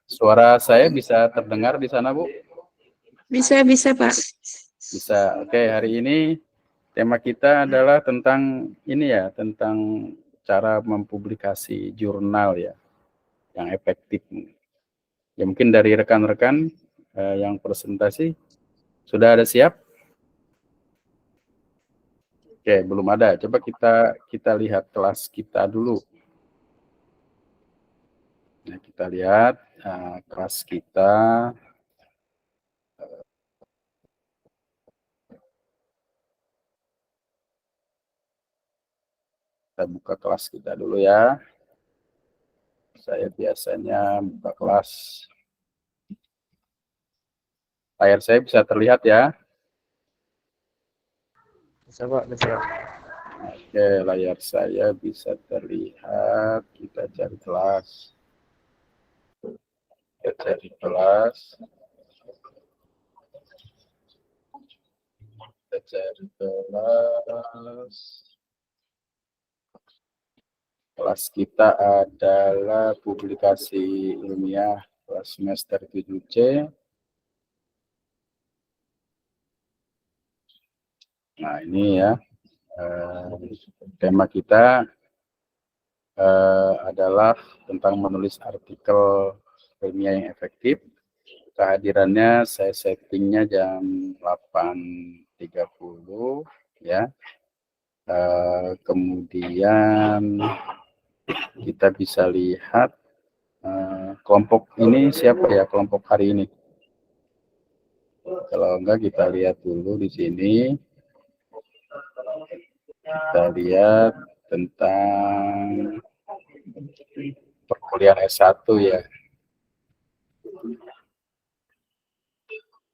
Suara saya bisa terdengar di sana, Bu? Bisa Pak. Bisa. Oke, hari ini tema kita adalah tentang ini ya, tentang cara mempublikasi jurnal ya, yang efektif. Ya mungkin dari rekan-rekan yang presentasi sudah ada siap? Oke, belum ada. Coba kita lihat kelas kita dulu. Nah, kita lihat kelas kita. Kita buka kelas kita dulu ya. Saya biasanya buka kelas. Layar saya bisa terlihat ya. Bisa Pak, bisa. Oke, layar saya bisa terlihat. Kita cari kelas. Kita cari kelas. Kita cari kelas. Kelas kita adalah publikasi ilmiah kelas semester 7C. Nah, ini ya. Tema kita adalah tentang menulis artikel ilmiah yang efektif. Kehadirannya saya settingnya jam 8.30 ya. Kemudian kita bisa lihat kelompok ini siapa ya, kelompok hari ini. Kalau enggak kita lihat dulu di sini. Kita lihat tentang perkuliahan S1 ya.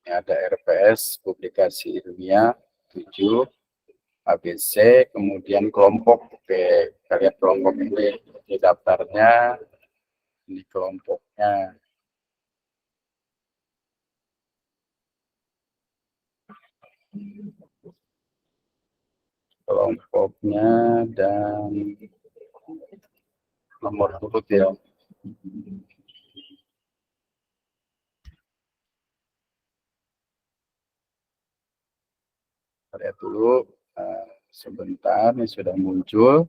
Ini ada RPS, publikasi ilmiah 7, ABC, kemudian kelompok. Oke, kita lihat kelompok ini. Ini daftarnya, ini kelompoknya. Kelompoknya dan nomor urut ya. Kita lihat dulu sebentar, ini sudah muncul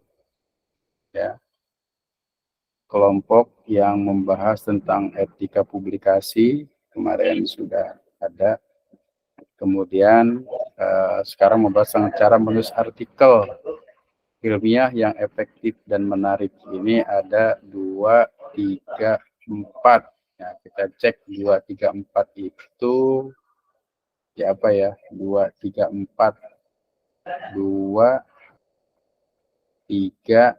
ya. Kelompok yang membahas tentang etika publikasi kemarin sudah ada. Kemudian sekarang membahas tentang cara menulis artikel ilmiah yang efektif dan menarik. Ini ada 2, 3, 4. Nah, kita cek 2, 3, 4 itu ya apa ya? 2, 3, 4. 2, 3,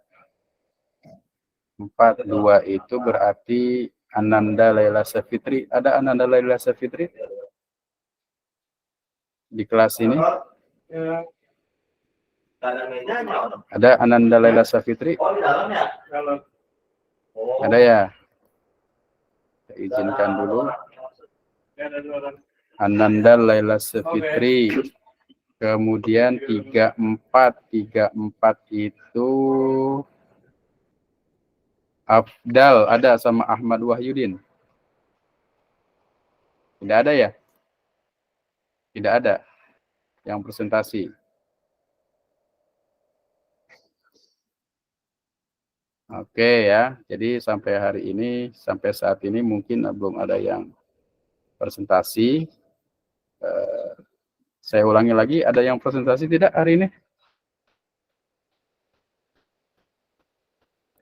4. 2 itu berarti Ananda Laila Safitri. Ada Ananda Laila Safitri di kelas ini? Ada Ananda Laila Safitri? Ada ya? Saya izinkan dulu. Ananda Laila Safitri. Kemudian 34. 34 itu Afdal, ada sama Ahmad Wahyudin? Tidak ada ya? Tidak ada yang presentasi. Oke ya, jadi sampai hari ini, sampai saat ini mungkin belum ada yang presentasi. Saya ulangi lagi, ada yang presentasi tidak hari ini?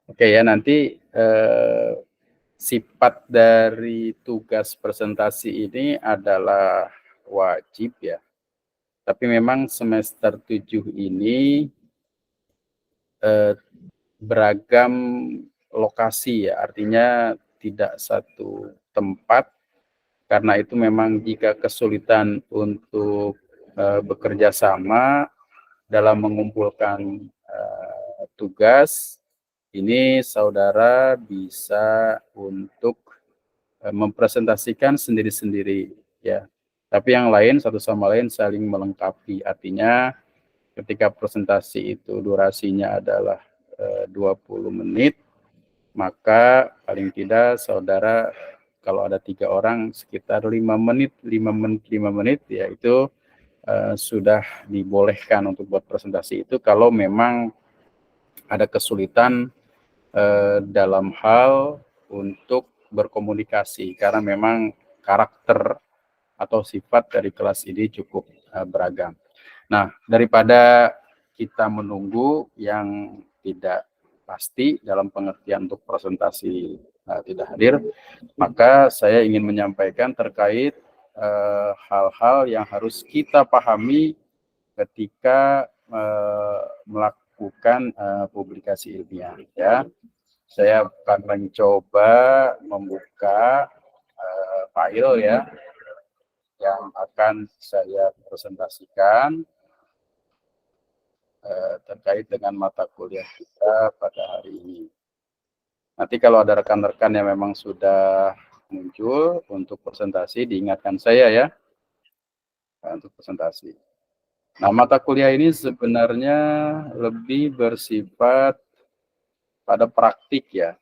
Oke ya, nanti sifat dari tugas presentasi ini adalah wajib ya. Tapi memang semester 7 ini beragam lokasi ya, artinya tidak satu tempat, karena itu memang jika kesulitan untuk bekerja sama dalam mengumpulkan tugas, ini saudara bisa untuk mempresentasikan sendiri-sendiri ya. Tapi yang lain satu sama lain saling melengkapi, artinya ketika presentasi itu durasinya adalah 20 menit, maka paling tidak saudara kalau ada 3 orang sekitar 5 menit, 5 menit ya itu sudah dibolehkan untuk buat presentasi itu kalau memang ada kesulitan dalam hal untuk berkomunikasi karena memang karakter atau sifat dari kelas ini cukup beragam. Nah, daripada kita menunggu yang tidak pasti dalam pengertian untuk presentasi tidak hadir, maka saya ingin menyampaikan terkait hal-hal yang harus kita pahami ketika melakukan publikasi ilmiah. Ya, saya akan mencoba membuka file ya yang akan saya presentasikan terkait dengan mata kuliah kita pada hari ini. Nanti kalau ada rekan-rekan yang memang sudah muncul untuk presentasi, diingatkan saya ya untuk presentasi. Nah, mata kuliah ini sebenarnya lebih bersifat pada praktik ya.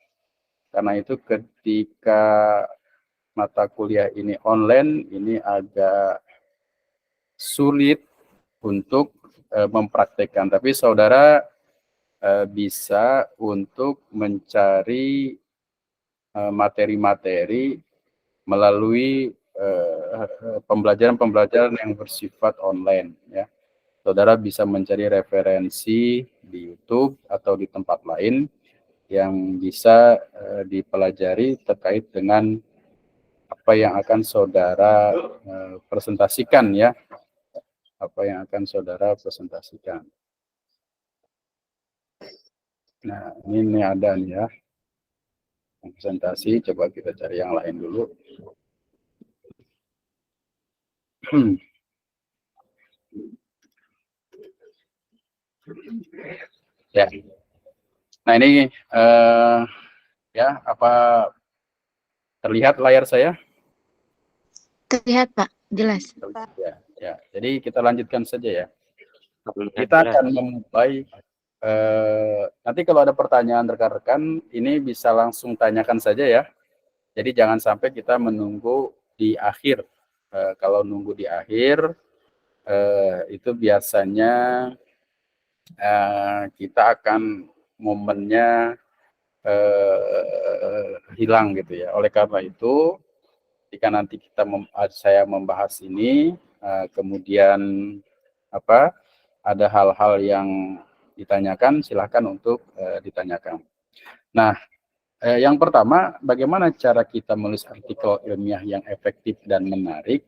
Karena itu ketika mata kuliah ini online, ini agak sulit untuk mempraktekkan. Tapi saudara bisa untuk mencari materi-materi melalui pembelajaran-pembelajaran yang bersifat online ya. Saudara bisa mencari referensi di YouTube atau di tempat lain yang bisa dipelajari terkait dengan apa yang akan saudara presentasikan ya. Apa yang akan saudara presentasikan. Nah, ini ada nih ya. Presentasi, coba kita cari yang lain dulu. Ya. Nah, ini ya, apa terlihat layar saya? Terlihat, Pak. Jelas. Ya, ya. Jadi kita lanjutkan saja ya. Kita akan memulai nanti kalau ada pertanyaan rekan-rekan, ini bisa langsung tanyakan saja ya. Jadi jangan sampai kita menunggu di akhir. Kalau nunggu di akhir, itu biasanya kita akan momennya hilang gitu ya. Oleh karena itu, jika nanti saya membahas ini, kemudian ada hal-hal yang ditanyakan, silakan untuk ditanyakan. Nah, yang pertama, bagaimana cara kita menulis artikel ilmiah yang efektif dan menarik?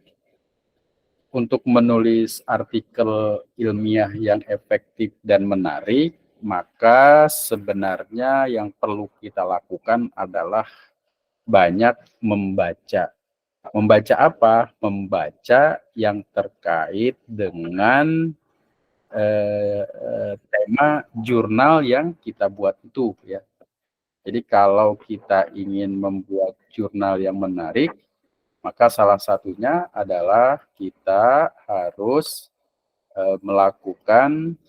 Untuk menulis artikel ilmiah yang efektif dan menarik, maka sebenarnya yang perlu kita lakukan adalah banyak membaca. Membaca apa? Membaca yang terkait dengan tema jurnal yang kita buat itu ya. Jadi kalau kita ingin membuat jurnal yang menarik, maka salah satunya adalah kita harus melakukan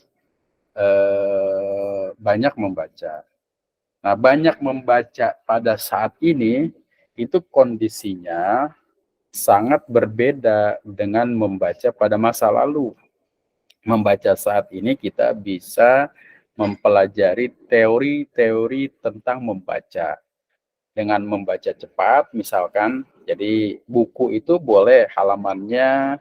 banyak membaca. Nah, banyak membaca pada saat ini itu kondisinya sangat berbeda dengan membaca pada masa lalu. Membaca saat ini kita bisa mempelajari teori-teori tentang membaca. Dengan membaca cepat, misalkan, jadi buku itu boleh halamannya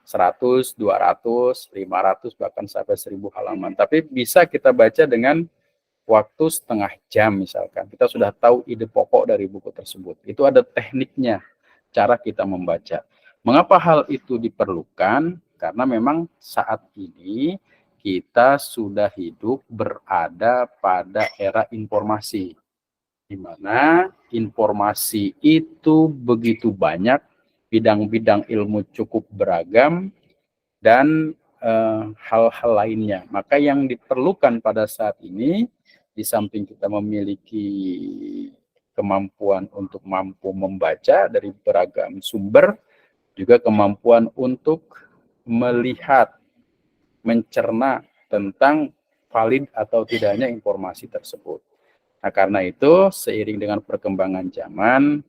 100, 200, 500, bahkan sampai 1000 halaman. Tapi bisa kita baca dengan waktu setengah jam misalkan. Kita sudah tahu ide pokok dari buku tersebut. Itu ada tekniknya, cara kita membaca. Mengapa hal itu diperlukan? Karena memang saat ini kita sudah hidup berada pada era informasi, di mana informasi itu begitu banyak, bidang-bidang ilmu cukup beragam, dan hal-hal lainnya. Maka yang diperlukan pada saat ini, di samping kita memiliki kemampuan untuk mampu membaca dari beragam sumber, juga kemampuan untuk melihat, mencerna tentang valid atau tidaknya informasi tersebut. Nah, karena itu, seiring dengan perkembangan zaman,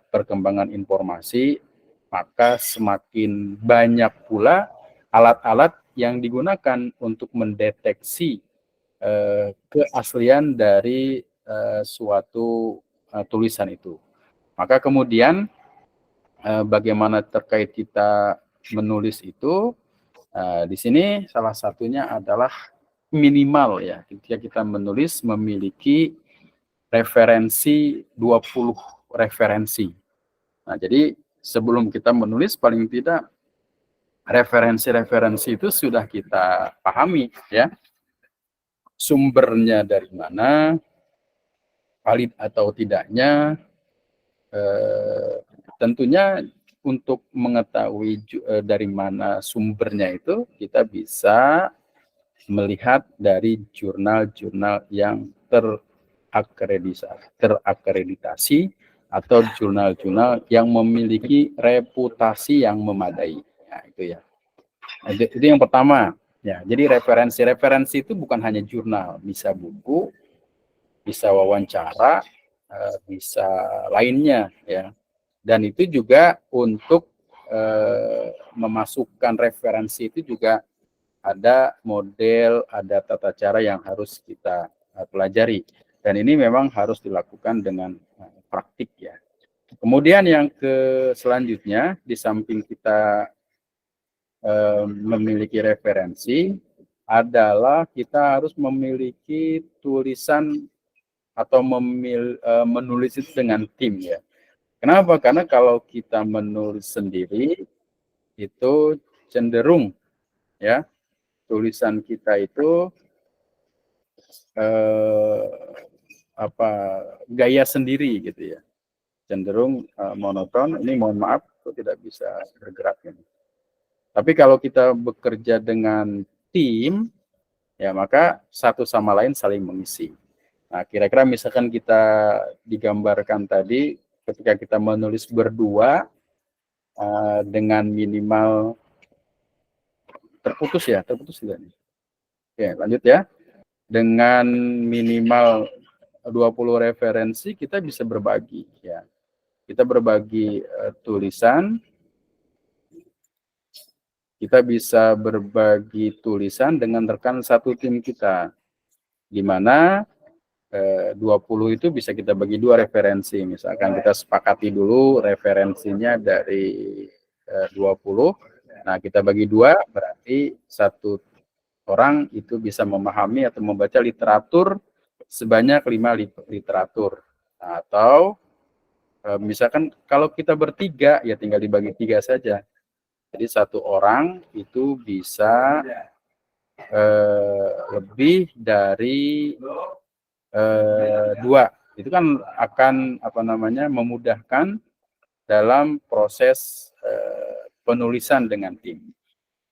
perkembangan informasi, maka semakin banyak pula alat-alat yang digunakan untuk mendeteksi keaslian dari suatu tulisan itu. Maka kemudian bagaimana terkait kita menulis itu, di sini salah satunya adalah minimal ya, ketika kita menulis memiliki referensi 20 referensi. Nah, jadi sebelum kita menulis paling tidak referensi-referensi itu sudah kita pahami ya. Sumbernya dari mana, valid atau tidaknya. Tentunya untuk mengetahui dari mana sumbernya itu kita bisa melihat dari jurnal-jurnal yang terakreditasi atau jurnal-jurnal yang memiliki reputasi yang memadai. Nah, itu ya. Itu yang pertama. Ya, jadi referensi itu bukan hanya jurnal, bisa buku, bisa wawancara, bisa lainnya ya. Dan itu juga untuk memasukkan referensi itu juga ada model, ada tata cara yang harus kita pelajari. Dan ini memang harus dilakukan dengan praktik ya. Kemudian yang selanjutnya, di samping kita memiliki referensi, adalah kita harus memiliki tulisan atau menulis itu dengan tim ya. Kenapa? Karena kalau kita menulis sendiri, itu cenderung ya, tulisan kita itu gaya sendiri gitu ya, cenderung monoton. Ini mohon maaf kok tidak bisa bergerak ini. Tapi kalau kita bekerja dengan tim ya, maka satu sama lain saling mengisi. Nah, kira-kira misalkan kita digambarkan tadi ketika kita menulis berdua dengan minimal terputus tidak nih? Oke, lanjut ya. Dengan minimal 20 referensi kita bisa berbagi ya. Kita berbagi tulisan. Kita bisa berbagi tulisan dengan rekan satu tim kita. Di mana 20 itu bisa kita bagi 2 referensi. Misalkan kita sepakati dulu referensinya dari 20. Nah, kita bagi 2, berarti satu orang itu bisa memahami atau membaca literatur sebanyak 5 literatur. Nah, atau misalkan kalau kita bertiga, ya tinggal dibagi 3 saja. Jadi satu orang itu bisa lebih dari 2. Itu kan akan memudahkan dalam proses penulisan dengan tim.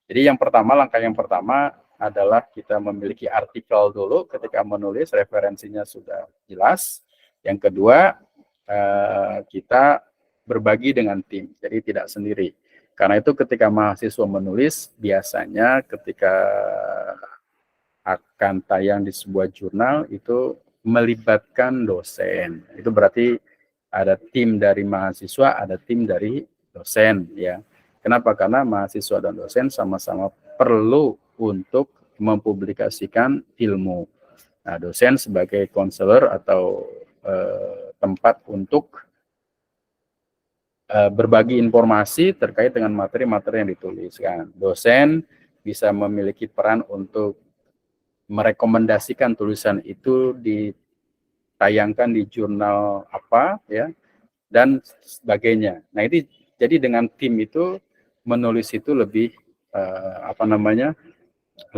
Jadi langkah yang pertama adalah kita memiliki artikel dulu ketika menulis, referensinya sudah jelas. Yang kedua, kita berbagi dengan tim, jadi tidak sendiri. Karena itu ketika mahasiswa menulis, biasanya ketika akan tayang di sebuah jurnal itu melibatkan dosen. Itu berarti ada tim dari mahasiswa, ada tim dari dosen ya. Kenapa? Karena mahasiswa dan dosen sama-sama perlu untuk mempublikasikan ilmu. Nah, dosen sebagai konselor atau tempat untuk berbagi informasi terkait dengan materi-materi yang dituliskan. Dosen bisa memiliki peran untuk merekomendasikan tulisan itu ditayangkan di jurnal apa ya, dan sebagainya. Nah, itu jadi dengan tim itu menulis itu lebih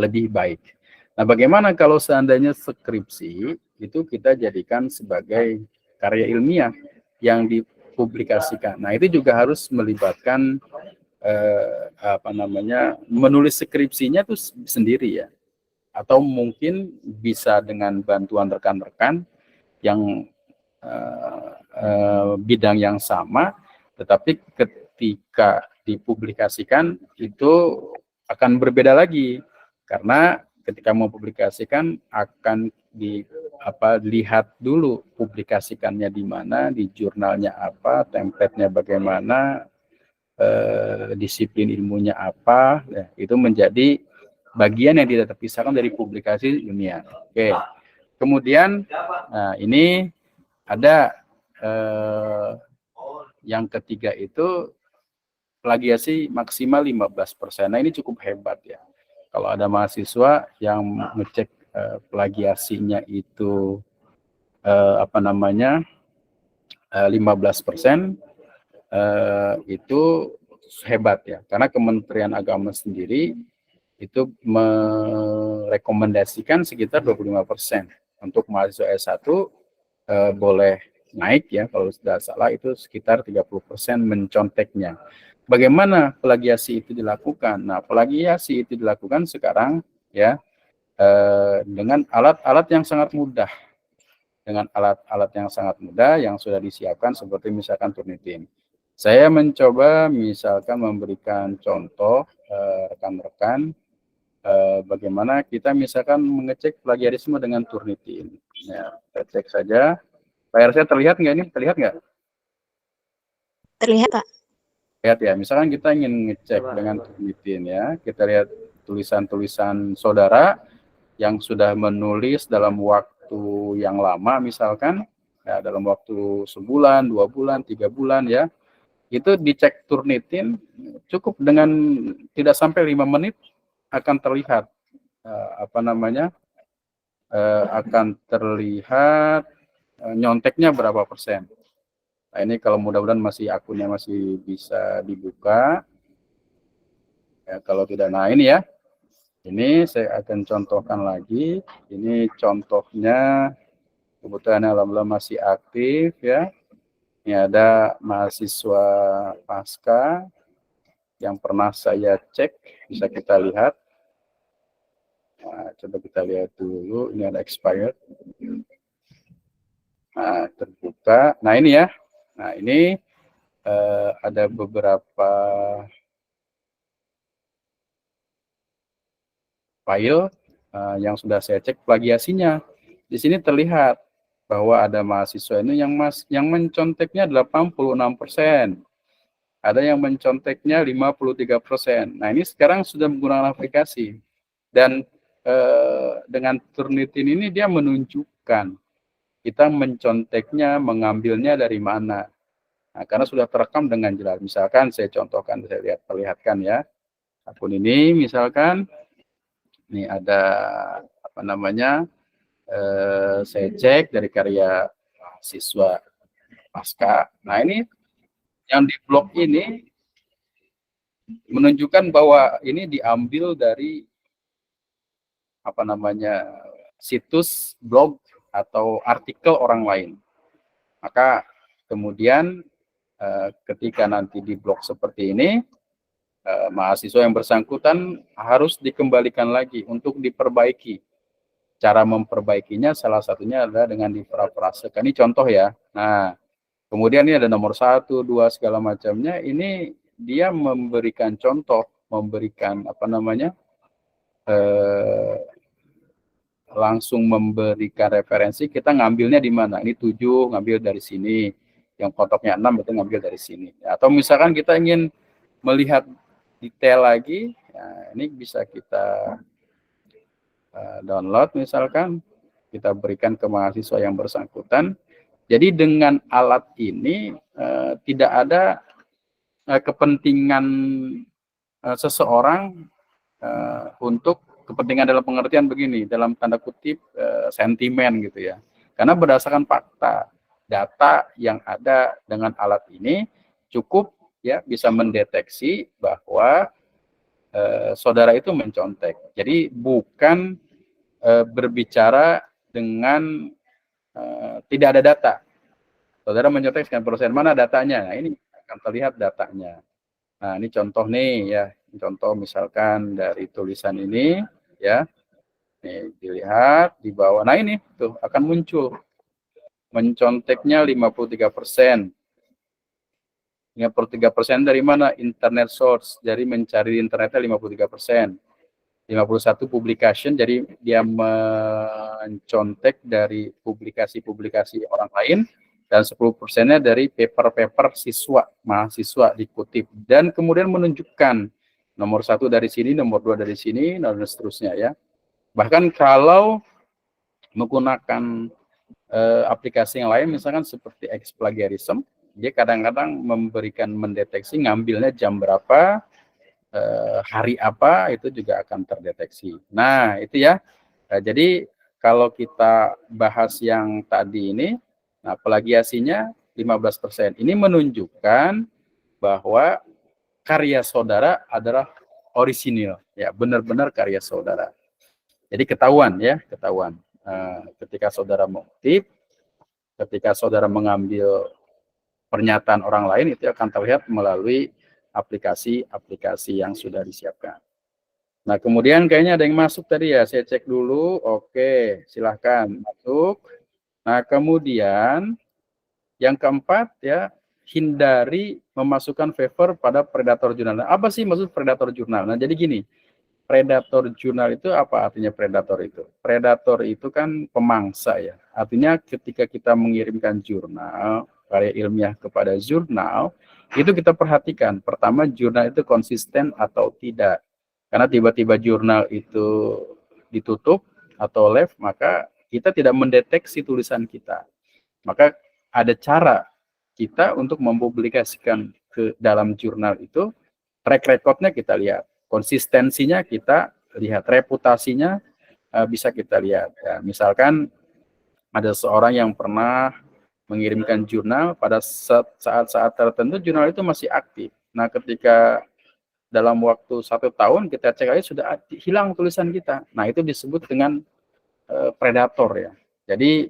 lebih baik. Nah, bagaimana kalau seandainya skripsi itu kita jadikan sebagai karya ilmiah yang dipublikasikan. Nah, itu juga harus melibatkan menulis skripsinya itu sendiri ya. Atau mungkin bisa dengan bantuan rekan-rekan yang bidang yang sama, tetapi ketika dipublikasikan itu akan berbeda lagi, karena ketika mau publikasikan akan lihat dulu publikasikannya di mana, di jurnalnya apa, template-nya bagaimana, disiplin ilmunya apa, ya, itu menjadi bagian yang tidak terpisahkan dari publikasi ilmiah. Oke. Kemudian, nah ini ada yang ketiga itu plagiasi maksimal 15%. Nah ini cukup hebat ya. Kalau ada mahasiswa yang ngecek plagiasinya itu 15%, itu hebat ya. Karena Kementerian Agama sendiri itu merekomendasikan sekitar 25% untuk mahasiswa S1 boleh naik ya, kalau sudah salah itu sekitar 30% menconteknya. Bagaimana plagiasi itu dilakukan? Nah, plagiasi itu dilakukan sekarang ya dengan alat-alat yang sangat mudah. Dengan alat-alat yang sangat mudah yang sudah disiapkan seperti misalkan Turnitin. Saya mencoba misalkan memberikan contoh rekan-rekan bagaimana kita misalkan mengecek plagiarisme dengan Turnitin. Ya, kita cek saja. Layar saya terlihat nggak ini? Terlihat nggak? Terlihat, Pak. Lihat ya, misalkan kita ingin ngecek dengan Turnitin ya, kita lihat tulisan-tulisan saudara yang sudah menulis dalam waktu yang lama misalkan, ya, dalam waktu sebulan, 2 bulan, 3 bulan ya, itu dicek Turnitin cukup dengan tidak sampai 5 menit akan terlihat akan terlihat nyonteknya berapa persen. Nah ini kalau mudah-mudahan akunnya masih bisa dibuka. Ya, kalau tidak, nah ini ya. Ini saya akan contohkan lagi. Ini contohnya, kebetulan alhamdulillah masih aktif ya. Ini ada mahasiswa pasca yang pernah saya cek, bisa kita lihat. Nah, coba kita lihat dulu, ini ada expired. Nah, terbuka. Nah, ini ya. Nah, ini ada beberapa file yang sudah saya cek plagiasinya. Di sini terlihat bahwa ada mahasiswa ini yang menconteknya 86%. Ada yang menconteknya 53%. Nah, ini sekarang sudah menggunakan aplikasi. Dan dengan Turnitin ini dia menunjukkan kita menconteknya, mengambilnya dari mana. Nah, karena sudah terekam dengan jelas. Misalkan saya contohkan, saya perlihatkan ya. Akun ini misalkan, ini ada saya cek dari karya siswa pasca. Nah ini yang di blog ini menunjukkan bahwa ini diambil dari situs blog atau artikel orang lain. Maka kemudian ketika nanti di blog seperti ini, mahasiswa yang bersangkutan harus dikembalikan lagi untuk diperbaiki. Cara memperbaikinya salah satunya adalah dengan diparafrasekan. Ini contoh ya. Nah, kemudian ini ada nomor 1, 2 segala macamnya. Ini dia memberikan contoh, memberikan langsung memberikan referensi. Kita ngambilnya di mana? Ini 7 ngambil dari sini. Yang potoknya 6 itu ngambil dari sini. Atau misalkan kita ingin melihat detail lagi, ya, ini bisa kita download misalkan, kita berikan ke mahasiswa yang bersangkutan. Jadi dengan alat ini tidak ada kepentingan seseorang untuk kepentingan dalam pengertian begini, dalam tanda kutip sentimen gitu ya. Karena berdasarkan fakta, data yang ada dengan alat ini cukup ya bisa mendeteksi bahwa saudara itu mencontek. Jadi bukan berbicara dengan tidak ada data. Saudara mencontek sekian persen, mana datanya? Nah, ini akan terlihat datanya. Nah, ini contoh nih ya. Contoh misalkan dari tulisan ini ya. Nih, dilihat di bawah. Nah, ini tuh akan muncul. Menconteknya 53%. 53% dari mana? Internet source. Jadi mencari di internetnya 53%. 51 publication, jadi dia mencontek dari publikasi-publikasi orang lain, dan 10%-nya dari paper-paper mahasiswa dikutip, dan kemudian menunjukkan nomor 1 dari sini, nomor 2 dari sini, dan seterusnya ya. Bahkan kalau menggunakan aplikasi yang lain, misalkan seperti Xplagiarism, dia kadang-kadang mendeteksi ngambilnya jam berapa, hari apa, itu juga akan terdeteksi. Nah, itu ya. Jadi kalau kita bahas yang tadi ini, nah plagiasinya 15%. Ini menunjukkan bahwa karya saudara adalah orisinil, ya, benar-benar karya saudara. Jadi ketahuan ya, ketahuan. Ketika saudara mengutip, ketika saudara mengambil pernyataan orang lain, itu akan terlihat melalui aplikasi-aplikasi yang sudah disiapkan. Nah, kemudian kayaknya ada yang masuk tadi ya, saya cek dulu. Oke, silahkan masuk. Nah, kemudian yang keempat ya, hindari memasukkan favor pada predator jurnal. Apa sih maksud predator jurnal? Nah, jadi gini, predator jurnal itu apa artinya predator itu? Predator itu kan pemangsa ya. Artinya ketika kita mengirimkan jurnal, karya ilmiah kepada jurnal, itu kita perhatikan. Pertama, jurnal itu konsisten atau tidak. Karena tiba-tiba jurnal itu ditutup atau left, maka kita tidak mendeteksi tulisan kita. Maka ada cara kita untuk mempublikasikan ke dalam jurnal itu, track record-nya kita lihat, konsistensinya kita lihat, reputasinya bisa kita lihat. Ya, misalkan ada seorang yang pernah mengirimkan jurnal pada saat-saat tertentu, jurnal itu masih aktif. Nah, ketika dalam waktu 1 tahun kita cek aja sudah hilang tulisan kita. Nah, itu disebut dengan predator ya. Jadi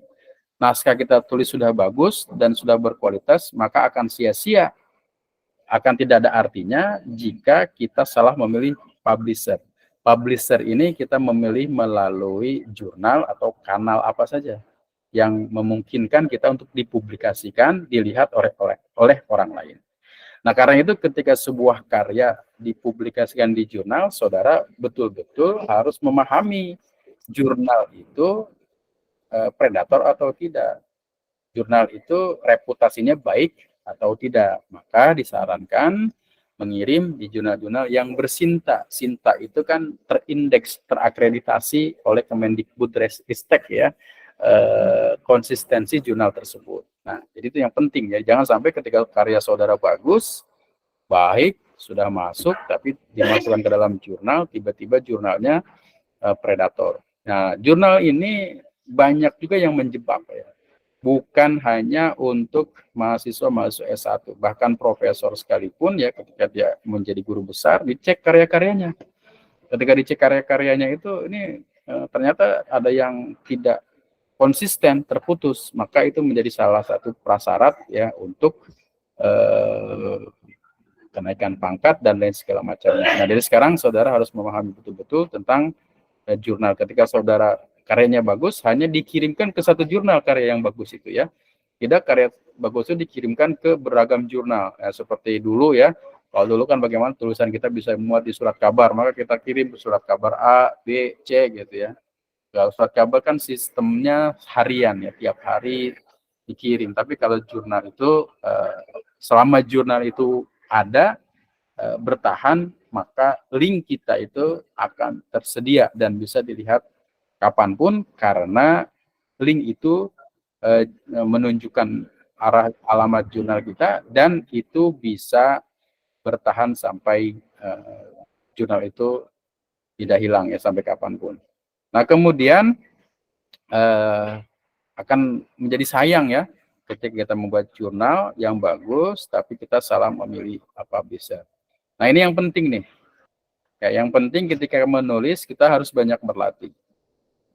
naskah kita tulis sudah bagus dan sudah berkualitas, maka akan sia-sia, akan tidak ada artinya jika kita salah memilih publisher. Publisher ini kita memilih melalui jurnal atau kanal apa saja yang memungkinkan kita untuk dipublikasikan, dilihat oleh orang lain. Nah, karena itu ketika sebuah karya dipublikasikan di jurnal, saudara betul-betul harus memahami jurnal itu predator atau tidak. Jurnal itu reputasinya baik atau tidak. Maka disarankan mengirim di jurnal-jurnal yang bersinta. Sinta itu kan terindeks, terakreditasi oleh Kemendikbudristek ya, konsistensi jurnal tersebut. Nah, jadi itu yang penting ya. Jangan sampai ketika karya saudara bagus, baik, sudah masuk, tapi dimasukkan ke dalam jurnal, tiba-tiba jurnalnya predator. Nah, jurnal ini banyak juga yang menjebak ya. Bukan hanya untuk mahasiswa S1, bahkan profesor sekalipun ya, ketika dia menjadi guru besar, dicek karya-karyanya. Ketika dicek karya-karyanya itu, ini ternyata ada yang tidak konsisten, terputus, maka itu menjadi salah satu prasyarat ya untuk kenaikan pangkat dan lain segala macamnya. Nah, dari sekarang saudara harus memahami betul-betul tentang jurnal. Ketika saudara karyanya bagus, hanya dikirimkan ke satu jurnal karya yang bagus itu ya. Tidak karya bagus itu dikirimkan ke beragam jurnal. Ya, seperti dulu ya. Kalau dulu kan bagaimana tulisan kita bisa muat di surat kabar, maka kita kirim ke surat kabar A, B, C gitu ya. Kalau surat kabar kan sistemnya harian ya, tiap hari dikirim. Tapi kalau jurnal itu selama jurnal itu ada bertahan, maka link kita itu akan tersedia dan bisa dilihat kapanpun, karena link itu menunjukkan arah alamat jurnal kita, dan itu bisa bertahan sampai jurnal itu tidak hilang ya, sampai kapanpun. Nah, kemudian akan menjadi sayang ya ketika kita membuat jurnal yang bagus tapi kita salah memilih publisher. Nah, ini yang penting nih. Ya, yang penting ketika menulis kita harus banyak berlatih.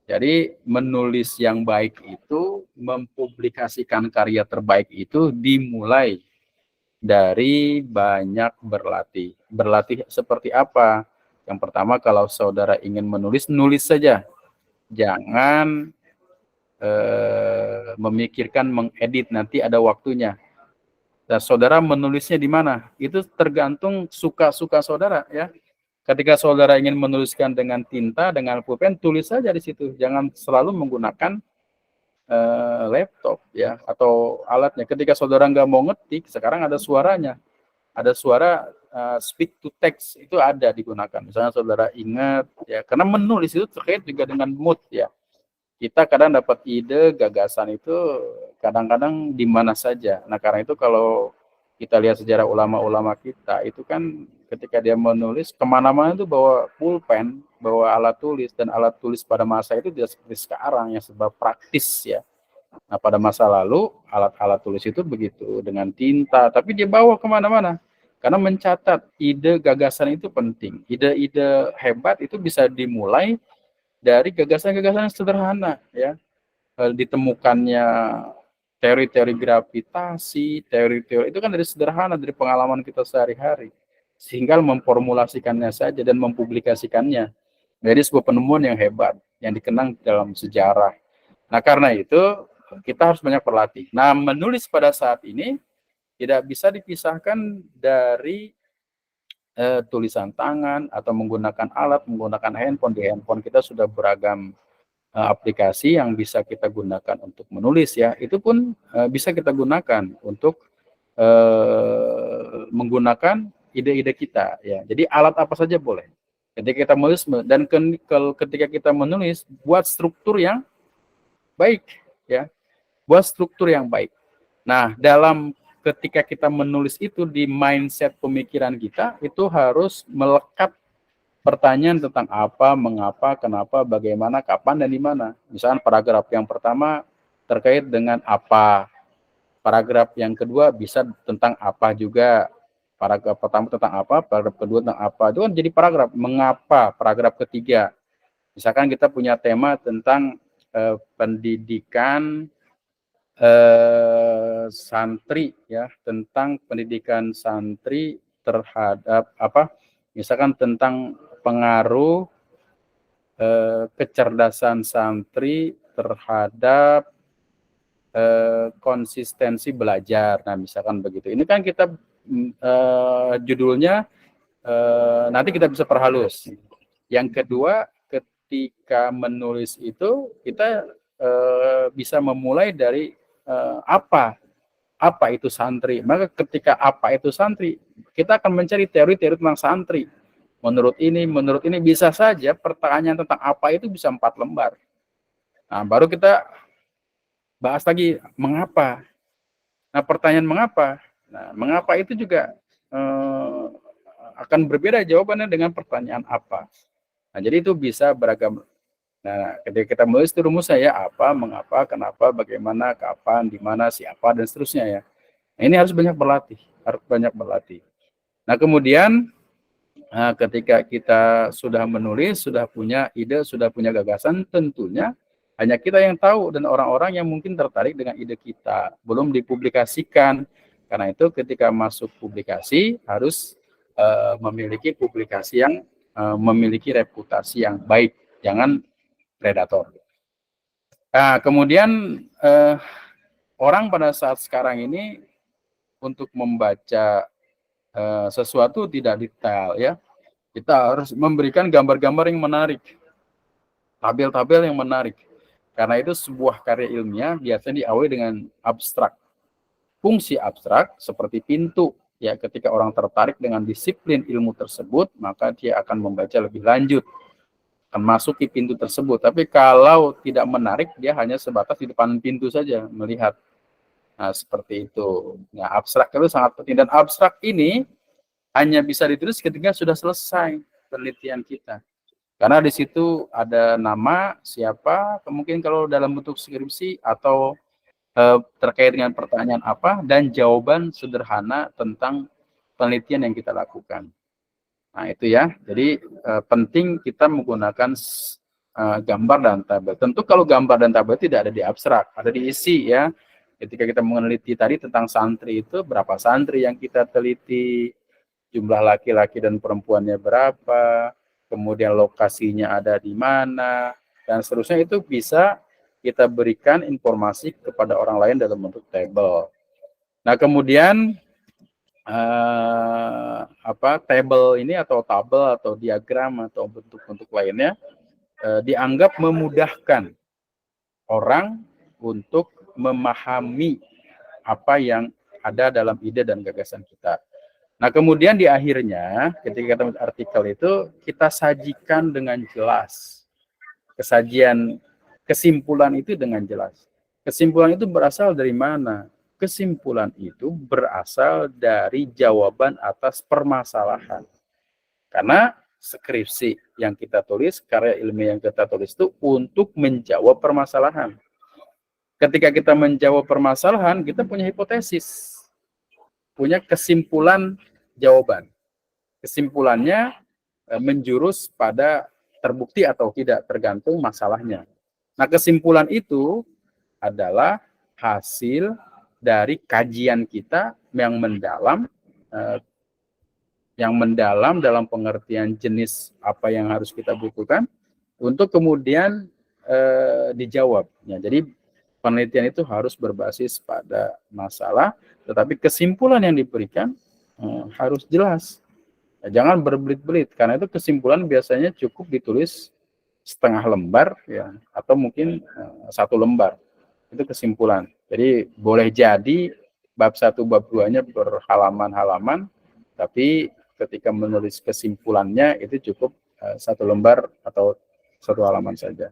Jadi menulis yang baik itu, mempublikasikan karya terbaik itu dimulai dari banyak berlatih. Berlatih seperti apa? Yang pertama, kalau saudara ingin menulis, nulis saja. Jangan memikirkan mengedit, nanti ada waktunya. Dan saudara menulisnya di mana? Itu tergantung suka-suka saudara ya. ketika saudara ingin menuliskan dengan tinta, dengan pulpen, tulis saja di situ. Jangan selalu menggunakan laptop ya atau alatnya. Ketika saudara nggak mau ngetik, sekarang ada suaranya, ada suara speak to text, itu ada digunakan. Misalnya saudara ingat ya, karena menulis itu terkait juga dengan mood ya. Kita kadang dapat ide, gagasan itu kadang-kadang di mana saja. Nah karena itu kalau kita lihat sejarah ulama-ulama kita, itu kan ketika dia menulis kemana-mana itu bawa pulpen, bawa alat tulis, dan alat tulis pada masa itu tidak seperti sekarang yang serba praktis ya. Nah pada masa lalu alat-alat tulis itu begitu dengan tinta, tapi dia bawa kemana-mana. Karena mencatat ide gagasan itu penting. Ide-ide hebat itu bisa dimulai dari gagasan-gagasan sederhana ya. Ditemukannya teori-teori gravitasi, teori-teori itu kan dari sederhana, dari pengalaman kita sehari-hari. Sehingga memformulasikannya saja dan mempublikasikannya. Jadi sebuah penemuan yang hebat, yang dikenang dalam sejarah. Nah karena itu kita harus banyak berlatih. Nah menulis pada saat ini tidak bisa dipisahkan dari tulisan tangan atau menggunakan alat, menggunakan handphone. Di handphone kita sudah beragam aplikasi yang bisa kita gunakan untuk menulis ya. Itu pun bisa kita gunakan untuk menggunakan ide-ide kita ya. Jadi alat apa saja boleh. Ketika kita menulis dan ketika kita menulis, buat struktur yang baik ya. Buat struktur yang baik. Nah, dalam ketika kita menulis itu di mindset pemikiran kita, itu harus melekat pertanyaan tentang apa, mengapa, kenapa, bagaimana, kapan, dan di mana. Misalnya paragraf yang pertama terkait dengan apa. Paragraf yang kedua bisa tentang apa juga. Paragraf pertama tentang apa, paragraf kedua tentang apa. Itu kan jadi paragraf. Mengapa? Paragraf ketiga. Misalkan kita punya tema tentang pendidikan santri ya, tentang pendidikan santri terhadap apa, misalkan tentang pengaruh kecerdasan santri terhadap konsistensi belajar. Nah misalkan begitu, ini kan kita judulnya nanti kita bisa perhalus. Yang kedua, ketika menulis itu kita bisa memulai dari apa itu santri. Maka ketika apa itu santri, kita akan mencari teori-teori tentang santri. Menurut ini bisa saja pertanyaan tentang apa itu bisa 4 lembar. Nah, baru kita bahas lagi mengapa. Nah, pertanyaan mengapa. Nah, mengapa itu juga akan berbeda jawabannya dengan pertanyaan apa. Nah, jadi itu bisa beragam. Nah, ketika kita menulis itu rumusnya ya, apa, mengapa, kenapa, bagaimana, kapan, di mana, siapa, dan seterusnya ya. Nah, ini harus banyak berlatih. Nah, kemudian ketika kita sudah menulis, sudah punya ide, sudah punya gagasan, tentunya hanya kita yang tahu dan orang-orang yang mungkin tertarik dengan ide kita. Belum dipublikasikan. Karena itu ketika masuk publikasi harus memiliki publikasi yang memiliki reputasi yang baik. Jangan predator. Nah, kemudian orang pada saat sekarang ini untuk membaca sesuatu tidak detail ya. Kita harus memberikan gambar-gambar yang menarik, tabel-tabel yang menarik. Karena itu sebuah karya ilmiah biasanya diawali dengan abstrak. Fungsi abstrak seperti pintu ya, ketika orang tertarik dengan disiplin ilmu tersebut, maka dia akan membaca lebih lanjut, akan masuk ke pintu tersebut. Tapi kalau tidak menarik, dia hanya sebatas di depan pintu saja melihat. Nah, seperti itu. Nah, abstrak itu sangat penting, dan abstrak ini hanya bisa ditulis ketika sudah selesai penelitian kita. Karena di situ ada nama, siapa, mungkin kalau dalam bentuk skripsi atau terkait dengan pertanyaan apa, dan jawaban sederhana tentang penelitian yang kita lakukan. Nah, itu ya. Jadi penting kita menggunakan gambar dan tabel. Tentu kalau gambar dan tabel tidak ada di abstrak, ada di isi ya. Ketika kita meneliti tadi tentang santri itu, berapa santri yang kita teliti, jumlah laki-laki dan perempuannya berapa, kemudian lokasinya ada di mana, dan seterusnya, itu bisa kita berikan informasi kepada orang lain dalam bentuk tabel. Nah, kemudian tabel ini atau tabel atau diagram atau bentuk-bentuk lainnya dianggap memudahkan orang untuk memahami apa yang ada dalam ide dan gagasan kita. Nah, kemudian di akhirnya ketika kita menulis artikel itu kita sajikan dengan jelas. Kesimpulan itu dengan jelas. Kesimpulan itu berasal dari mana? Kesimpulan itu berasal dari jawaban atas permasalahan. Karena skripsi yang kita tulis, karya ilmiah yang kita tulis itu untuk menjawab permasalahan. Ketika kita menjawab permasalahan, kita punya hipotesis, punya kesimpulan jawaban. Kesimpulannya menjurus pada terbukti atau tidak, tergantung masalahnya. Nah, kesimpulan itu adalah hasil dari kajian kita yang mendalam dalam pengertian jenis apa yang harus kita butuhkan untuk kemudian dijawab. Ya, jadi penelitian itu harus berbasis pada masalah, tetapi kesimpulan yang diberikan harus jelas. Ya, jangan berbelit-belit, karena itu kesimpulan biasanya cukup ditulis setengah lembar, ya, atau mungkin 1 lembar. Itu kesimpulan. Jadi boleh jadi bab 1, bab 2-nya berhalaman-halaman, tapi ketika menulis kesimpulannya itu cukup 1 lembar atau 1 halaman saja.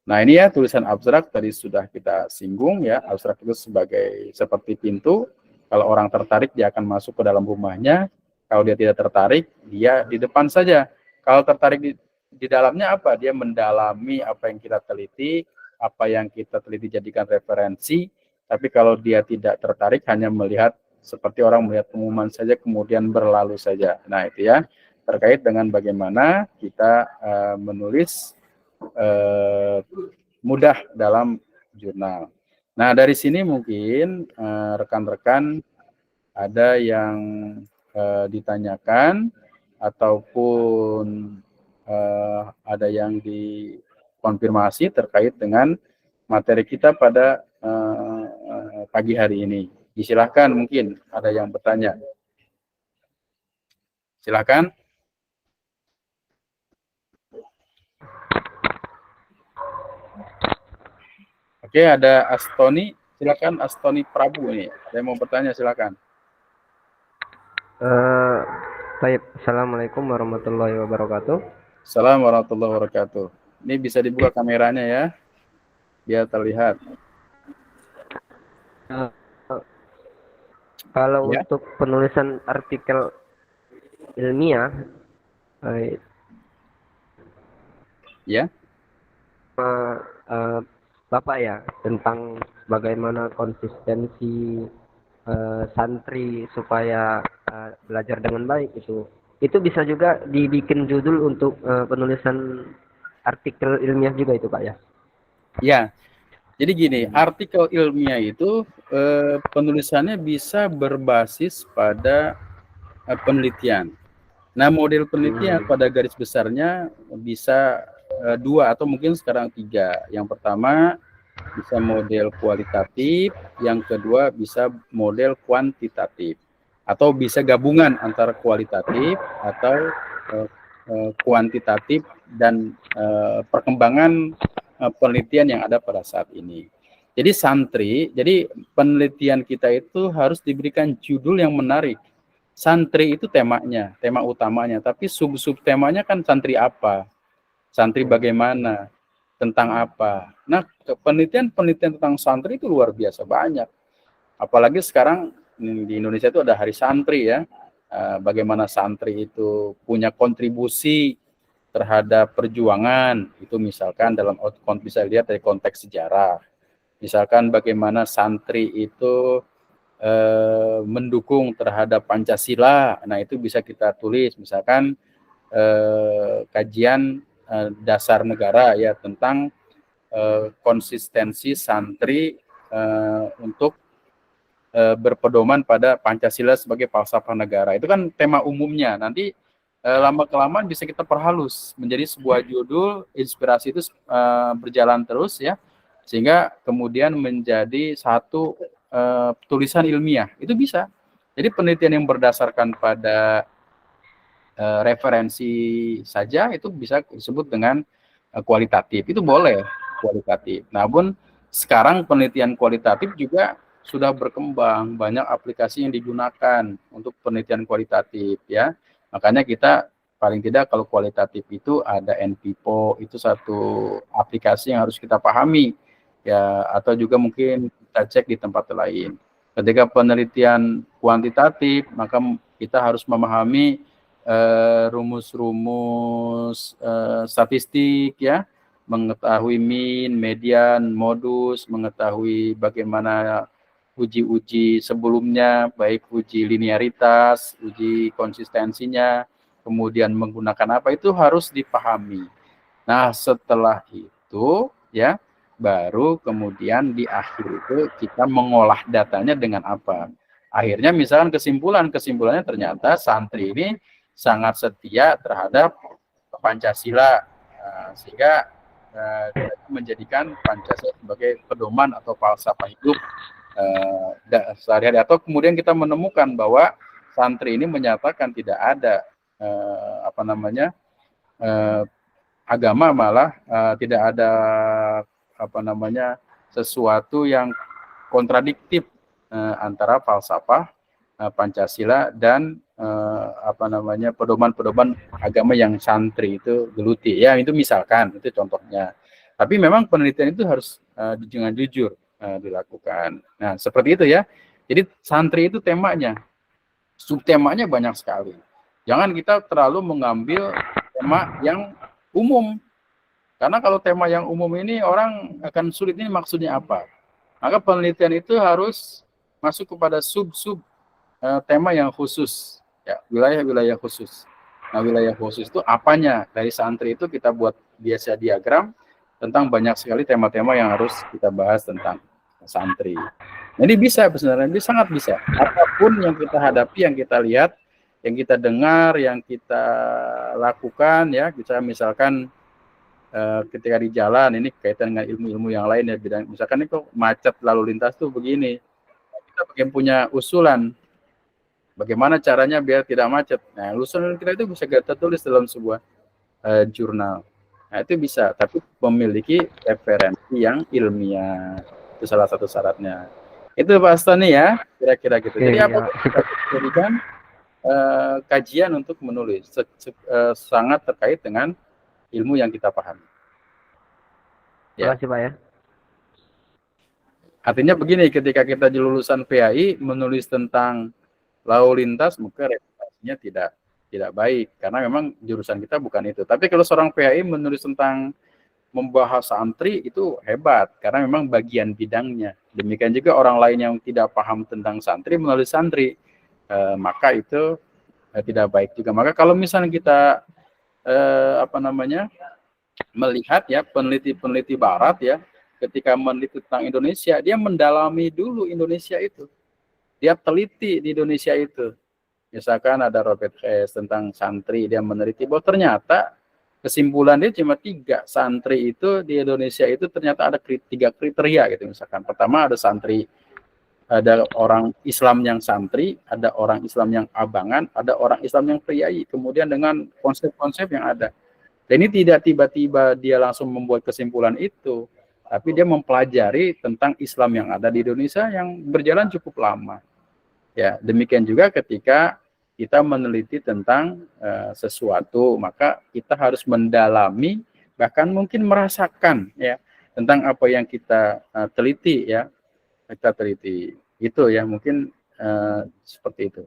Nah, ini ya tulisan abstrak tadi sudah kita singgung ya. Abstrak itu sebagai seperti pintu. Kalau orang tertarik dia akan masuk ke dalam rumahnya. Kalau dia tidak tertarik, dia di depan saja. Kalau tertarik di dalamnya apa? Dia mendalami apa yang kita teliti, apa yang kita teliti jadikan referensi. Tapi kalau dia tidak tertarik, hanya melihat seperti orang melihat pengumuman saja kemudian berlalu saja. Nah, itu ya terkait dengan bagaimana kita menulis mudah dalam jurnal. Nah, dari sini mungkin rekan-rekan ada yang ditanyakan ataupun ada yang dikonfirmasi terkait dengan materi kita pada pagi hari ini. Silahkan, mungkin ada yang bertanya. Silakan. Oke, ada Astoni. Silakan, Astoni Prabu nih. Ada yang mau bertanya, silakan. Baik, Assalamualaikum warahmatullahi wabarakatuh. Assalamualaikum warahmatullahi wabarakatuh. Ini bisa dibuka kameranya ya, biar terlihat. Kalau Ya. untuk penulisan artikel ilmiah, Ya. Bapak ya, tentang bagaimana konsistensi santri supaya belajar dengan baik itu bisa juga dibikin judul untuk penulisan artikel ilmiah juga itu Pak ya? Ya, jadi gini, artikel ilmiah itu penulisannya bisa berbasis pada penelitian. Nah, model penelitian pada garis besarnya bisa 2 atau mungkin sekarang 3. Yang pertama bisa model kualitatif, yang kedua bisa model kuantitatif, atau bisa gabungan antara kualitatif atau kuantitatif dan perkembangan penelitian yang ada pada saat ini. Jadi penelitian kita itu harus diberikan judul yang menarik. Santri itu temanya, tema utamanya, tapi sub-sub temanya kan santri apa? Santri bagaimana? Tentang apa? Nah, penelitian tentang santri itu luar biasa banyak. Apalagi sekarang di Indonesia itu ada Hari Santri ya. Bagaimana santri itu punya kontribusi terhadap perjuangan, itu misalkan bisa lihat dari konteks sejarah. Misalkan bagaimana santri itu mendukung terhadap Pancasila, nah itu bisa kita tulis, misalkan kajian dasar negara ya tentang konsistensi santri untuk berpedoman pada Pancasila sebagai falsafah negara. Itu kan tema umumnya. Nanti lama-kelamaan bisa kita perhalus menjadi sebuah judul, inspirasi itu berjalan terus ya, sehingga kemudian menjadi satu tulisan ilmiah. Itu bisa. Jadi penelitian yang berdasarkan pada referensi saja itu bisa disebut dengan kualitatif. Itu boleh kualitatif. Namun sekarang penelitian kualitatif juga sudah berkembang, banyak aplikasi yang digunakan untuk penelitian kualitatif ya. Makanya kita paling tidak kalau kualitatif itu ada NPPO, itu satu aplikasi yang harus kita pahami ya, atau juga mungkin kita cek di tempat lain. Ketika penelitian kuantitatif, maka kita harus memahami rumus-rumus statistik ya, mengetahui mean, median, modus, mengetahui bagaimana uji-uji sebelumnya, baik uji linearitas, uji konsistensinya, kemudian menggunakan apa, itu harus dipahami. Nah, setelah itu ya baru kemudian di akhir itu kita mengolah datanya dengan apa. Akhirnya misalkan kesimpulannya ternyata santri ini sangat setia terhadap Pancasila, sehingga menjadikan Pancasila sebagai pedoman atau falsafah hidup sehari-hari. Atau kemudian kita menemukan bahwa santri ini menyatakan tidak ada agama, malah tidak ada sesuatu yang kontradiktif antara falsafah Pancasila dan pedoman-pedoman agama yang santri itu geluti. Ya, itu misalkan, itu contohnya. Tapi memang penelitian itu harus dengan jujur dilakukan. Nah, seperti itu ya. Jadi santri itu temanya, subtemanya banyak sekali. Jangan kita terlalu mengambil tema yang umum. Karena kalau tema yang umum ini orang akan sulit, ini maksudnya apa. Maka penelitian itu harus masuk kepada sub-sub tema yang khusus, ya, wilayah-wilayah khusus. Nah, wilayah khusus itu apanya? Dari santri itu kita buat biasa diagram tentang banyak sekali tema-tema yang harus kita bahas tentang santri. Jadi bisa sebenarnya, sangat bisa. Apapun yang kita hadapi, yang kita lihat, yang kita dengar, yang kita lakukan, ya, kita misalkan ketika di jalan, ini kaitan dengan ilmu-ilmu yang lain ya, bidang misalkan ini kok macet lalu lintas tuh begini, kita pengen punya usulan bagaimana caranya biar tidak macet. Nah, usulan kita itu bisa kita tulis dalam sebuah jurnal. Nah, itu bisa, tapi memiliki referensi yang ilmiah, itu salah satu syaratnya. Itu Pak Astani ya, kira-kira gitu. Jadi apa kita jadikan kajian untuk menulis sangat terkait dengan ilmu yang kita pahami. Ya. Terima kasih Pak ya. Artinya begini, ketika kita di lulusan PAI menulis tentang lalu lintas, maka reputasinya tidak baik, karena memang jurusan kita bukan itu. Tapi kalau seorang PAI menulis tentang membahas santri, itu hebat, karena memang bagian bidangnya. Demikian juga orang lain yang tidak paham tentang santri menulis santri, maka itu tidak baik juga. Maka kalau misalnya kita melihat ya peneliti-peneliti barat ya, ketika meneliti tentang Indonesia, dia mendalami dulu Indonesia itu. Dia teliti di Indonesia itu. Misalkan ada Robert Hess tentang santri, dia meneliti bahwa ternyata kesimpulan dia cuma 3, santri itu di Indonesia itu ternyata ada 3 kriteria gitu. Misalkan pertama ada santri, ada orang Islam yang santri, ada orang Islam yang abangan, ada orang Islam yang priai, kemudian dengan konsep-konsep yang ada. Dan ini tidak tiba-tiba dia langsung membuat kesimpulan itu, tapi dia mempelajari tentang Islam yang ada di Indonesia yang berjalan cukup lama. Ya, demikian juga ketika kita meneliti tentang sesuatu, maka kita harus mendalami, bahkan mungkin merasakan ya tentang apa yang kita teliti ya. Kita teliti. Itu ya mungkin seperti itu.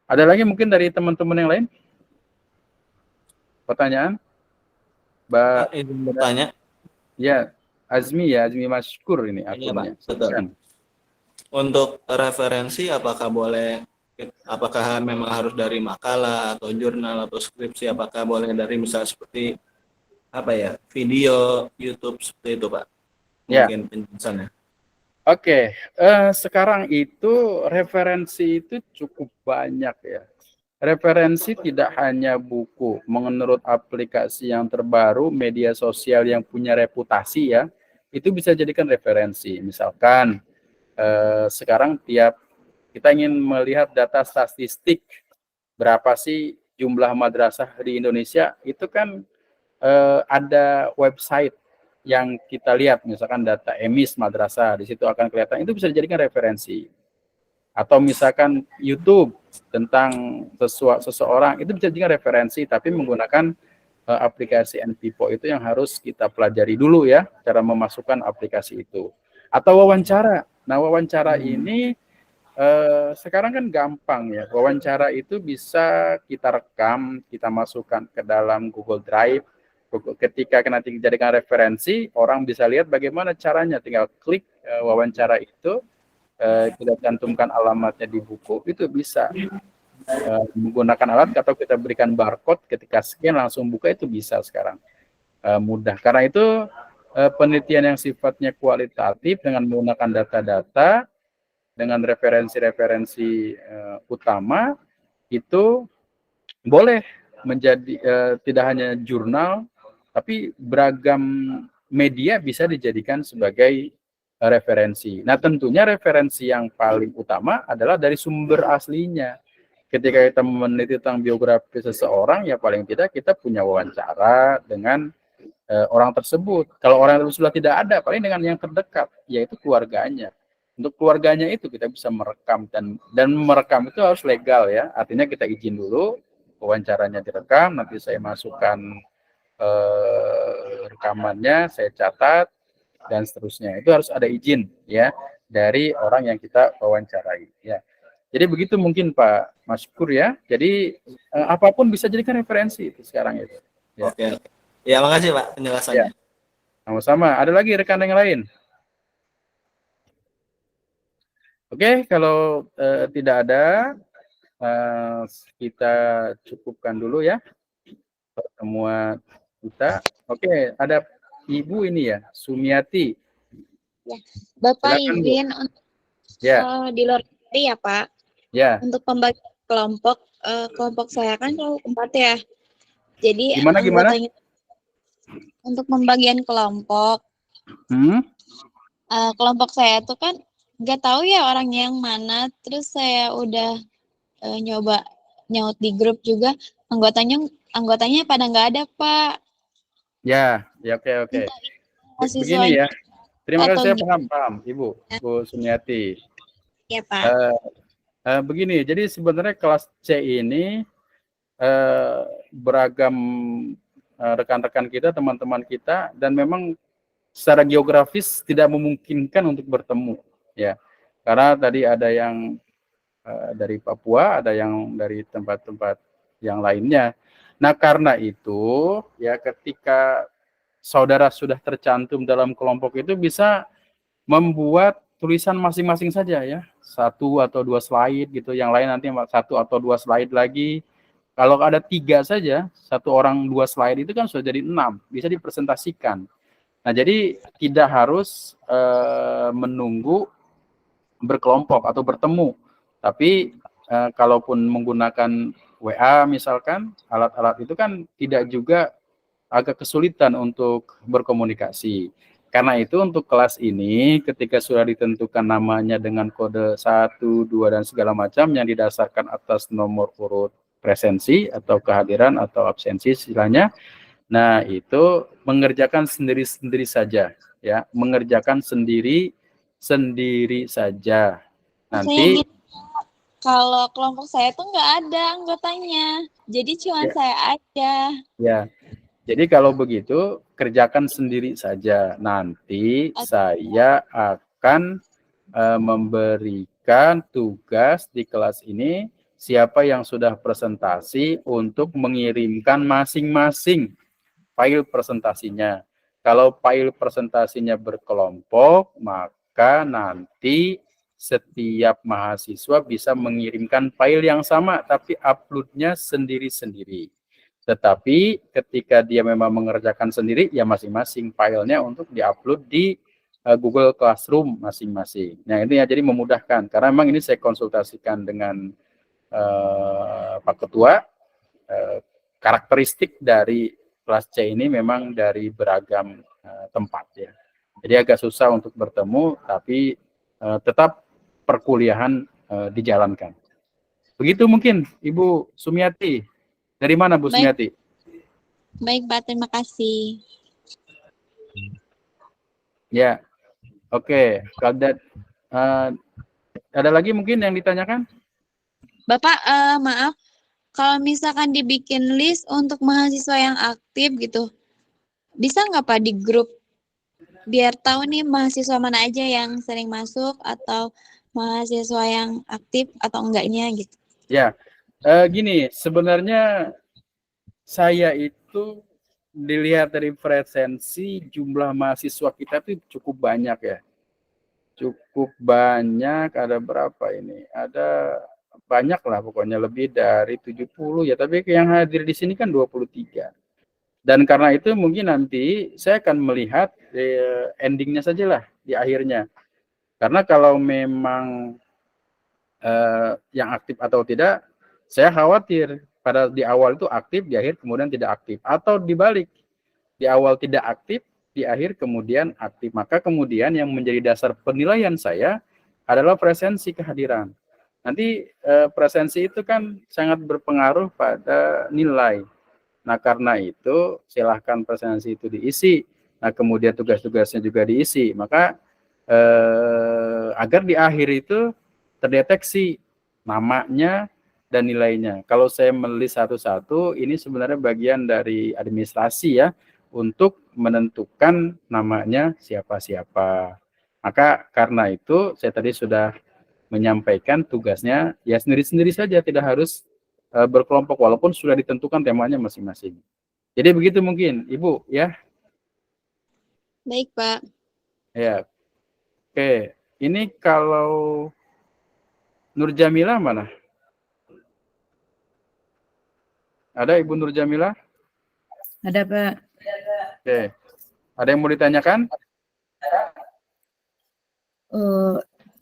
Ada lagi mungkin dari teman-teman yang lain? Pertanyaan? Mbak izin bertanya. Ya, Azmi Maskur ini akunnya. Ya, untuk referensi apakah memang harus dari makalah atau jurnal atau skripsi, apakah boleh dari misal seperti video YouTube seperti itu Pak? Mungkin penjelasannya. Oke, sekarang itu referensi itu cukup banyak ya. Referensi tidak hanya buku, menurut aplikasi yang terbaru, media sosial yang punya reputasi ya, itu bisa jadikan referensi. Misalkan sekarang tiap kita ingin melihat data statistik, berapa sih jumlah madrasah di Indonesia itu kan ada website yang kita lihat, misalkan data emis madrasah, di situ akan kelihatan, itu bisa dijadikan referensi. Atau misalkan YouTube tentang seseorang, itu bisa dijadikan referensi, tapi menggunakan aplikasi NPPO itu yang harus kita pelajari dulu ya, cara memasukkan aplikasi itu. Atau wawancara. Nah, wawancara ini sekarang kan gampang ya. Wawancara itu bisa kita rekam, kita masukkan ke dalam Google Drive. Ketika nanti dijadikan referensi, orang bisa lihat bagaimana caranya. Tinggal klik wawancara itu, kita cantumkan alamatnya di buku, itu bisa menggunakan alat atau kita berikan barcode, ketika scan langsung buka, itu bisa sekarang mudah. Karena itu penelitian yang sifatnya kualitatif dengan menggunakan data-data dengan referensi-referensi utama itu boleh menjadi tidak hanya jurnal, tapi beragam media bisa dijadikan sebagai referensi. Nah, tentunya referensi yang paling utama adalah dari sumber aslinya. Ketika kita meneliti tentang biografi seseorang, ya paling tidak kita punya wawancara dengan orang tersebut. Kalau orang itu sudah tidak ada, paling dengan yang terdekat, yaitu keluarganya. Untuk keluarganya itu kita bisa merekam, dan merekam itu harus legal ya. Artinya kita izin dulu, wawancaranya direkam, nanti saya masukkan rekamannya, saya catat, dan seterusnya. Itu harus ada izin ya dari orang yang kita wawancarai ya. Jadi begitu mungkin Pak Maskur ya. Jadi apapun bisa jadikan referensi itu sekarang itu. Ya. Oke. Ya, makasih Pak penjelasannya. Ya. Sama-sama. Ada lagi rekan yang lain? Oke, kalau tidak ada, kita cukupkan dulu ya pertemuan kita. Oke, ada Ibu ini ya, Sumiati. Ya. Bapak Silakan, Bu. izin untuk di luar dari ya Pak. Ya. Untuk pembagian kelompok saya kan kelompok 4 ya. Jadi Gimana? Untuk pembagian kelompok, kelompok saya tuh kan nggak tahu ya orangnya yang mana. Terus saya udah nyoba nyaut di grup juga, anggotanya pada nggak ada Pak. Ya, oke. Begini ya. Terima kasih, saya paham, Ibu Sumiati. Ya Pak. Begini, jadi sebenarnya kelas C ini beragam rekan-rekan kita, teman-teman kita, dan memang secara geografis tidak memungkinkan untuk bertemu ya. Karena tadi ada yang dari Papua, ada yang dari tempat-tempat yang lainnya. Nah, karena itu ya, ketika saudara sudah tercantum dalam kelompok itu, bisa membuat tulisan masing-masing saja ya, 1 atau 2 slide gitu, yang lain nanti 1 atau 2 slide lagi. Kalau ada 3 saja, 1 orang 2 slide, itu kan sudah jadi 6, bisa dipresentasikan. Nah, jadi tidak harus menunggu berkelompok atau bertemu, tapi kalaupun menggunakan WA misalkan, alat-alat itu kan tidak juga agak kesulitan untuk berkomunikasi. Karena itu untuk kelas ini, ketika sudah ditentukan namanya dengan kode 1, 2, dan segala macam yang didasarkan atas nomor urut presensi atau kehadiran atau absensi istilahnya, nah itu mengerjakan sendiri-sendiri saja ya, mengerjakan sendiri saja. Nanti kalau kelompok saya tuh nggak ada anggotanya, jadi cuma saya aja. Ya. Jadi kalau begitu, kerjakan sendiri saja. Nanti saya akan memberikan tugas di kelas ini, siapa yang sudah presentasi untuk mengirimkan masing-masing file presentasinya. Kalau file presentasinya berkelompok, maka nanti setiap mahasiswa bisa mengirimkan file yang sama, tapi uploadnya sendiri-sendiri. Tetapi ketika dia memang mengerjakan sendiri, ya masing-masing filenya untuk diupload di Google Classroom masing-masing. Nah, ini ya, jadi memudahkan. Karena memang ini saya konsultasikan dengan Pak Ketua, karakteristik dari kelas C ini memang dari beragam tempat ya. Jadi agak susah untuk bertemu, tapi tetap perkuliahan dijalankan. Begitu mungkin Ibu Sumiati. Dari mana Bu Baik. Sumiati? Baik, Pak. Terima kasih. Ya, oke. Ada lagi mungkin yang ditanyakan? Bapak, maaf, kalau misalkan dibikin list untuk mahasiswa yang aktif gitu, bisa nggak Pak di grup? Biar tahu nih mahasiswa mana aja yang sering masuk atau mahasiswa yang aktif atau enggaknya gitu. Ya, gini, sebenarnya saya itu dilihat dari presensi jumlah mahasiswa kita itu cukup banyak ya. Cukup banyak, ada berapa ini? Ada banyak lah pokoknya, lebih dari 70 ya, tapi yang hadir di sini kan 23. Dan karena itu mungkin nanti saya akan melihat endingnya saja lah di akhirnya. Karena kalau memang yang aktif atau tidak, saya khawatir pada di awal itu aktif, di akhir kemudian tidak aktif. Atau dibalik, di awal tidak aktif, di akhir kemudian aktif. Maka kemudian yang menjadi dasar penilaian saya adalah presensi kehadiran. Nanti presensi itu kan sangat berpengaruh pada nilai. Nah, karena itu silahkan presensi itu diisi. Nah, kemudian tugas-tugasnya juga diisi. Maka agar di akhir itu terdeteksi namanya dan nilainya. Kalau saya menulis satu-satu, ini sebenarnya bagian dari administrasi ya, untuk menentukan namanya siapa-siapa. Maka karena itu saya tadi sudah menyampaikan tugasnya ya sendiri-sendiri saja, tidak harus berkelompok walaupun sudah ditentukan temanya masing-masing. Jadi begitu mungkin, Ibu ya. Baik, Pak. Ya. Oke, ini kalau Nur Jamila mana? Ada Ibu Nur Jamila? Ada, Pak. Oke. Ada yang mau ditanyakan?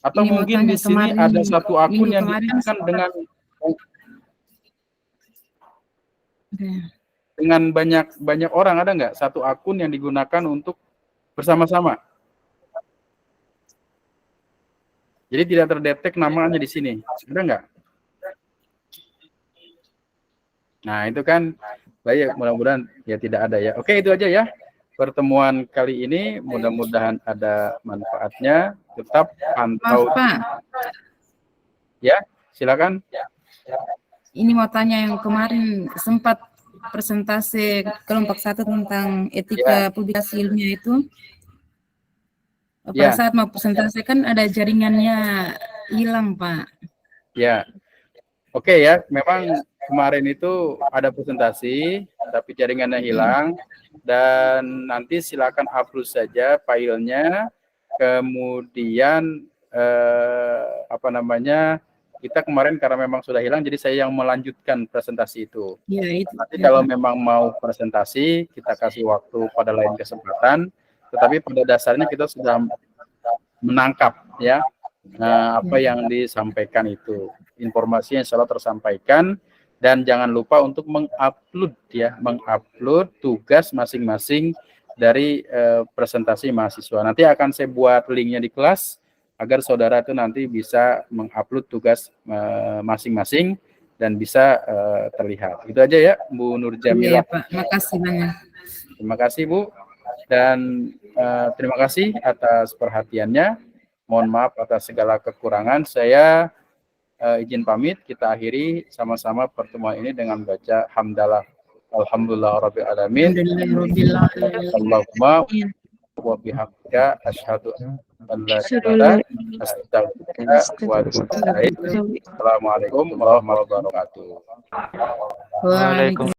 Atau Ini mau mungkin tanya di sini kemarin, ada satu akun minggu yang kemarin digunakan Oke. dengan banyak orang, ada nggak satu akun yang digunakan untuk bersama-sama? Jadi tidak terdetek namanya di sini, ada nggak? Nah itu kan baik, mudah-mudahan ya tidak ada ya. Oke, itu aja ya pertemuan kali ini, mudah-mudahan ada manfaatnya. Tetap pantau. Maaf, Pak. Ya, silakan. Ini mau tanya yang kemarin sempat presentasi kelompok 1 tentang etika publikasi ilmiah itu. Pada saat mau presentasi kan ada jaringannya hilang, Pak. Ya. Oke ya, memang kemarin itu ada presentasi, tapi jaringannya hilang. Dan nanti silakan upload saja filenya. Kemudian kita kemarin karena memang sudah hilang, jadi saya yang melanjutkan presentasi itu. Ya, itu. Nanti kalau memang mau presentasi, kita kasih waktu pada lain kesempatan. Tetapi pada dasarnya kita sudah menangkap ya apa yang disampaikan itu. Informasi yang selalu tersampaikan, dan jangan lupa untuk mengupload tugas masing-masing dari presentasi mahasiswa. Nanti akan saya buat linknya di kelas agar saudara itu nanti bisa mengupload tugas masing-masing dan bisa terlihat. Itu aja ya, Bu Nur Jamila. Iya, Pak. Makasih banyak. Terima kasih, Bu. Dan terima kasih atas perhatiannya. Mohon maaf atas segala kekurangan. Saya izin pamit. Kita akhiri sama-sama pertemuan ini dengan baca hamdalah. Alhamdulillah rabbil alamin. Allahumma wa bihamdika asyhadu an la ilaha illa anta astaghfiruka wa atubu ilaik. Assalamualaikum warahmatullahi wabarakatuh. Waalaikumsalam.